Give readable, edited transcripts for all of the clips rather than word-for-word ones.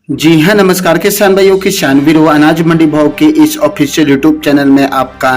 जी हाँ, नमस्कार किसान भाइयों, किसान वीरों, अनाज मंडी भाव के इस ऑफिशियल यूट्यूब चैनल में आपका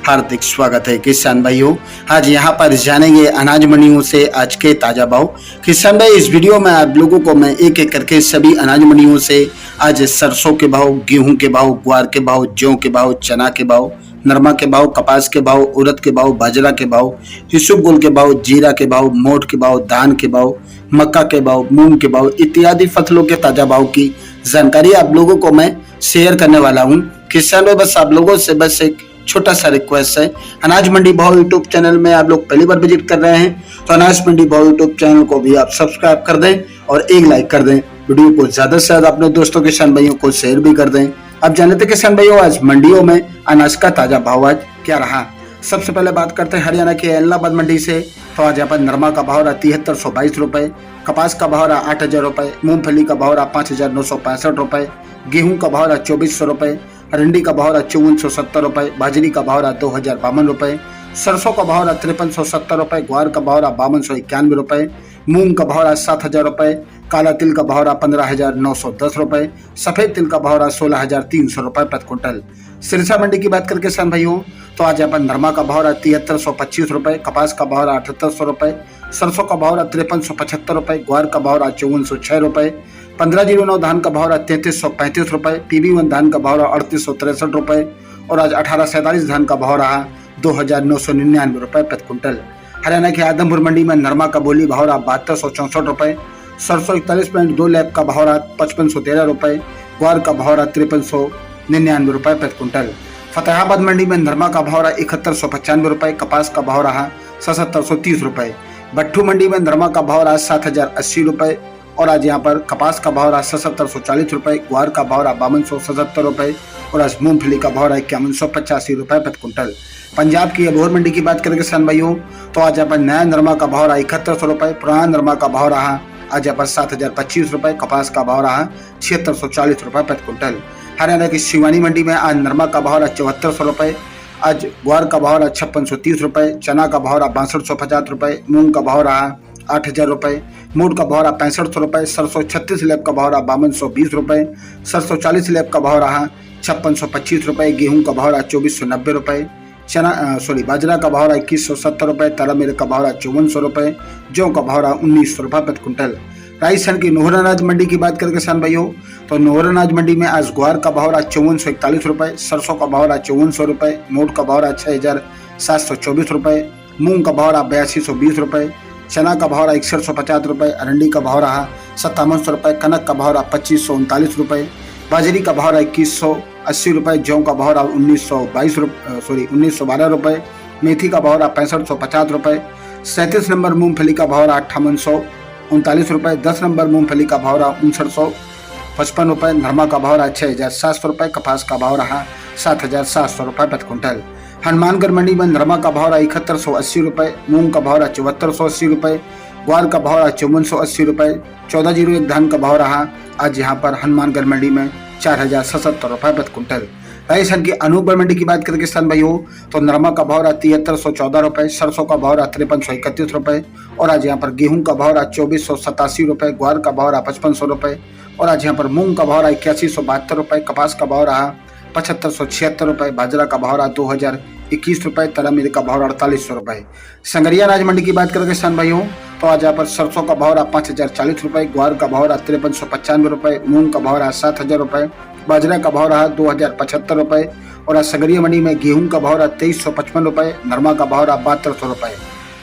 हार्दिक स्वागत है। किसान भाइयों, आज यहाँ पर जानेंगे अनाज मंडियों से आज के ताजा भाव। किसान भाई, इस वीडियो में आप लोगों को मैं एक एक करके सभी अनाज मंडियों से आज सरसों के भाव, गेहूं के भाव, ग्वार के भाव, जौ के भाव, चना के भाव, नरमा के भाव, कपास के भाव, उड़द के भाव, बाजरा के भाव, इसबगोल के भाव, जीरा के भाव, मोठ के भाव, धान के भाव, मक्का के भाव, मूंग के भाव इत्यादि फसलों के ताजा भाव की जानकारी आप लोगों को मैं शेयर करने वाला हूं। किसान भाई, बस आप लोगों से बस एक छोटा सा रिक्वेस्ट है, अनाज मंडी भाव यूट्यूब चैनल में आप लोग पहली बार विजिट कर रहे हैं तो अनाज मंडी भाव यूट्यूब चैनल को भी आप सब्सक्राइब कर दें और एक लाइक कर दें। वीडियो को ज्यादा से ज्यादा अपने दोस्तों किसान भाइयों को शेयर भी कर दें। अब जानते हैं किसान भाइयों, आज मंडियों में अनाज का ताजा भाव आज क्या रहा। सबसे पहले बात करते हैं हरियाणा के इलाहाबाद मंडी से। तो आज यहाँ पर नरमा का भाव रहा 7322 रुपए, कपास का भाव रहा 8000 रुपए, मूंगफली का भाव रहा 5965 रुपए, गेहूं का भाव रहा 2400 रुपए, अरंडी का भाव रहा 5470 रुपए, बाजरी का भाव रहा 2052 रुपए, सरसों का भाव रहा 5370 रुपए, ग्वार का भाव रहा 5291 रुपए, मूंग का भाव रहा 7000 रुपए, काला तिल का भाव रहा 15910 रुपए, सफेद तिल का भाव रहा 16300 रुपए प्रति क्विंटल। सिरसा मंडी की बात करके किसान भाइयों, तो आज यहाँ पर नरमा का भाव रहा 7325 रुपए, कपास का भाव रहा 7800 रुपए, सरसों का भाव रहा 5375 रुपए, ग्वार का भाव रहा 5406 रुपए, 1509 धान का भाव रहा 3335 रुपए, PB1 धान का भाव रहा 3863 रुपए और आज 1847 धान का भाव रहा 2999 रुपए प्रति क्विंटल। हरियाणा के आदमपुर मंडी में नरमा का बोली भाव रहा 7264 रुपए, सरसों 41.2 लैब का भाव रहा 5513 रुपए, ग्वार का भाव रहा 5399 रुपए प्रति क्विंटल। फतेहाबाद मंडी में नरमा का भाव रहा 7195 रुपए, कपास का भाव रहा 7730 रुपए, भट्टू मंडी में नरमा का भाव रहा 7080 रुपए और आज यहाँ पर कपास का भाव रहा 7740 रुपए, ग्वार का भाव रहा 5277 रुपए और आज मूंगफली का भाव रहा 5185 रुपए प्रति क्विंटल। पंजाब की अबोहर मंडी की बात करें किसान भाइयों, तो आज यहाँ पर नया नरमा का भाव रहा 7100 रुपए, पुराना नरमा का भाव रहा आज यहाँ पर 7025 रुपए, कपास का भाव रहा 7640 रुपए प्रति क्विंटल। हरियाणा की शिवानी मंडी में आज नरमा का भाव रहा 7400 रुपए, आज ग्वार का भाव रहा 5630 रुपए, चना का भाव रहा 6250 रुपए, मूंग का भाव रहा 8000 रुपए, मूड का भाव रहा 6500 रुपए, सरसों 36 लैब का भाव रहा 5220 रुपए, सरसों 40 लैब का भाव रहा 5625 रुपए, गेहूं का भाव रहा 2490 रुपए, बाजरा का भाव रहा 2170 रुपए, तरामीर का भाव रहा 5400 रुपए, जौ का भाव रहा 1900 रुपए प्रति क्विंटल। राजस्थान की नोहर अनाज मंडी की बात करें किसान भाइयों, तो नोहर अनाज मंडी में आज ग्वार का भाव रहा 5441 रुपए, सरसों का भाव रहा 5400 रुपए, मोट का भाव रहा 6724 रुपए, मूंग का भाव रहा 8220 रुपए, चना का भाव रहा 6150 रुपए, अरंडी का भाव रहा 5700 रुपए, कनक का भाव रहा 2539 रुपए, बाजरी का भाव रहा 2180 रुपए, जौ का भाव रहा 1912 रुपए, मेथी का भाव रहा 6550 रुपए, 37 नंबर मूंगफली का भाव रहा 5839 रुपए, 10 नंबर मूंगफली का भाव रहा 5955 रुपए, नरमा का भाव रहा 6700 रुपए, कपास का भाव रहा 7700 रुपए प्रति क्विंटल। हनुमानगढ़ मंडी में नरमा का भाव रहा 7180 रुपए, मूंग का भाव रहा 7480 रुपए, ग्वार का भाव रहा 5480 रुपए, 1401 धान का भाव रहा आज यहाँ पर हनुमानगढ़ मंडी में 4077 रुपए प्रति क्विंटल। राजस्थान की अनूपगढ़ मंडी की बात करें किसान भाइयों, तो नरमा का भाव रहा 7314 रुपए, सरसों का भाव रहा 5331 रुपए और आज यहाँ पर गेहूं का भाव रहा 2487 रुपए, ग्वार का भाव रहा 5500 रुपए और आज यहाँ पर मूंग का भाव रहा 8172 रुपए, कपास का भाव रहा 7576 रुपए, बाजरा का भाव रहा 2021 रुपए, तरामीर का भाव रहा 4800 रुपए। संगरिया अनाज मंडी की बात करें किसान भाइयों, तो आज यहाँ पर सरसों का भाव रहा 5040 रुपए, ग्वार का भाव रहा 5395 रुपए, मूंग का भाव रहा 7000 रुपए, बाजरा का भाव रहा 2075 रुपए और आज संगरिया मंडी में गेहूं का भाव रहा 2355 रुपए, नरमा का भाव रहा 7200 रुपए।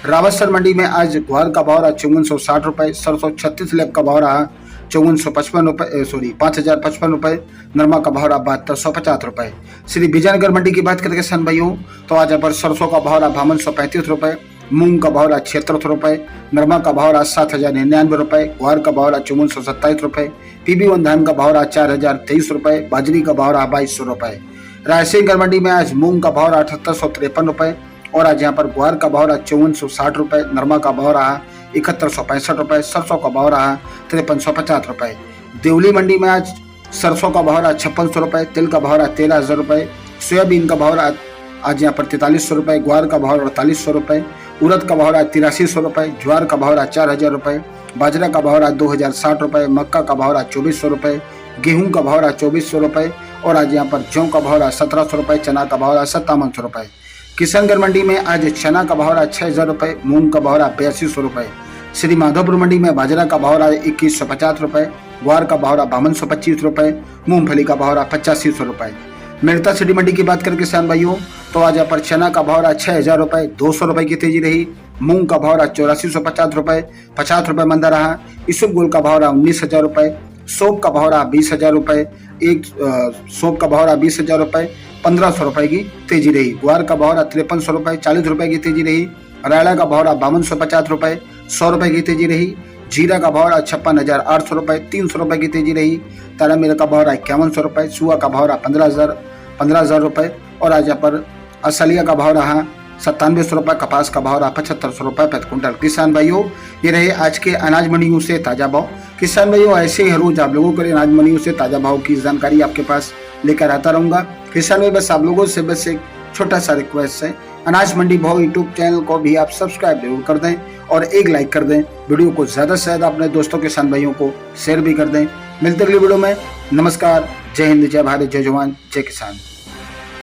रावतसर मंडी में आज ग्वार का भाव रहा 5460 रुपए, सरसों 36 लैब का भाव रहा 5455 रुपए 5055 रुपए, नरमा का भाव रहा 7250 रुपए। श्री विजयनगर मंडी की बात करें किसान भाइयों, तो आज यहाँ पर सरसों का भाव रहा 5235 रुपए, मूंग का भाव रहा 76 रुपए, नरमा का भाव रहा 7099 रुपए, ग्वार का भाव रहा 5427 रुपए, PB1 धान का भाव रहा 4023 रुपए, बाजरी का भाव रहा 2200 रुपए। रायसेनगढ़ मंडी में आज मूंग का भाव रहा 7853 रुपए और आज यहाँ पर ग्वार का भाव रहा 5460 रुपए, नरमा का भाव रहा 7165 रुपए, सरसों का भाव रहा 5350 रुपए। देवली मंडी में आज सरसों का भाव रहा 5600 रुपए, तिल का भाव रहा 13000 रुपए, सोयाबीन का भाव रहा आज यहाँ पर 4300 रुपए, ग्वार का भाव रहा 4800 रुपए, उड़द का भाव रहा 8300 रुपए, ज्वार का भाव रहा 4000 रुपए, बाजरा का भाव रहा 2060 रुपए, मक्का का भाव रहा 2400 रुपए, गेहूं का भाव रहा 2400 रुपये और आज यहाँ पर जौ का भाव रहा 1700 रुपये, चना का भाव रहा 5700 रुपये। किशनगंज मंडी में आज चना का भाव रहा 6000 रुपये, मूंग का भाव रहा 8200 रुपये। श्री माधोपुर मंडी में बाजरा का भाव रहा 2150 रुपये, ग्वार का भाव रहा 5225 रुपये, मूंगफली का भाव रहा 8500 रुपये। मेड़ता सिटी मंडी की बात करें किसान भाइयों तो आज यहाँ पर चना का भाव रहा 6000 रुपये, 200 रुपये की तेजी रही। मूंग का भाव रहा 8450 रुपये, 50 रुपये मंदा रहा। इसबगोल का भाव रहा 19000 रुपये, सौंफ का भाव रहा 20000 रुपये, सौंफ का भाव रहा 20000 रुपये, 1500 रुपये की तेजी रही। ग्वार का भाव रहा 5300 रुपये, 40 रुपये की तेजी रही। रायड़ा का भाव रहा 5250 रुपये, 100 रुपये की तेजी रही। जीरा का भाव रहा 56,800 रुपये, 300 रुपये की तेजी रही। तारा मीरा का भाव रहा 5100 रुपये, सुआ का भाव रहा 15,000 रुपये और आज यहाँ पर असलिया का भाव रहा 9700 रुपये, कपास का भाव रहा 7500 रुपये प्रति क्विंटल। किसान भाइयों ये रहे आज के अनाज मंडियों से ताजा भाव। किसान भाइयों ऐसे ही हर रोज आप लोगों के लिए अनाज मंडियों से ताजा भाव की जानकारी आपके पास लेकर आता रहूंगा। किसान भाई बस आप लोगों से बस एक छोटा सा रिक्वेस्ट है, अनाज मंडी भाव यूट्यूब चैनल को भी आप सब्सक्राइब जरूर कर दें और एक लाइक कर दें। वीडियो को ज्यादा से ज्यादा अपने दोस्तों किसान भाइयों को शेयर भी कर दें। मिलते अगली वीडियो में। नमस्कार, जय हिंद, जय भारत, जय जवान, जय किसान।